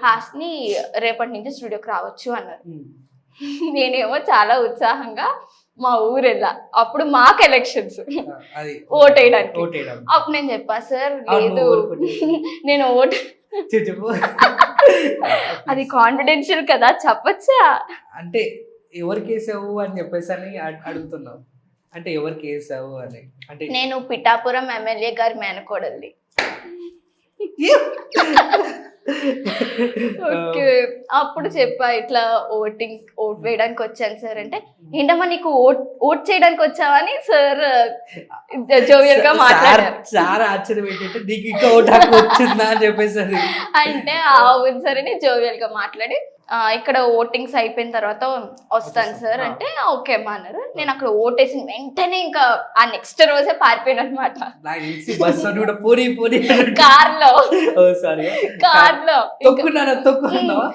హాస్ని రేపటి నుంచి స్టూడియోకి రావచ్చు అన్నారు. నేనేమో చాలా ఉత్సాహంగా మా ఊరు వెళ్ళా. అప్పుడు మాకు ఎలక్షన్స్ ఓటేయడానికి. అప్పుడు నేను చెప్పా సార్ లేదు నేను ఓటు అది కాన్ఫిడెన్షియల్ కదా చెప్పచ్చా అంటే ఎవరికి వేసావు అని చెప్పేసి అని అడుగుతున్నావు. అంటే ఎవరికి వేసావు అని అంటే నేను పిఠాపురం ఎమ్మెల్యే గారి మేనకోడల్ని. ఓకే అప్పుడు చెప్పా ఇట్లా ఓట్ వేయడానికి వచ్చాను సార్ అంటే ఏంటమ్మా నీకు ఓట్ చేయడానికి వచ్చావని సార్ జోవియల్ గా మాట్లాడారు. చాలా ఆశ్చర్యం ఏంటంటే నీకు ఇంకా ఓట్ హక్కు వచ్చిందా అని చెప్పేసి అంటే అవును సరే నేను జోవియల్ గా మాట్లాడి ఇక్కడ ఓటింగ్స్ అయిపోయిన తర్వాత వస్తాను సార్ అంటే ఓకే అమ్మా అన్నారు. నేను అక్కడ ఓటేసిన వెంటనే ఇంకా ఆ నెక్స్ట్ రోజే పారిపోయాను అనమాట. కార్లో కార్లో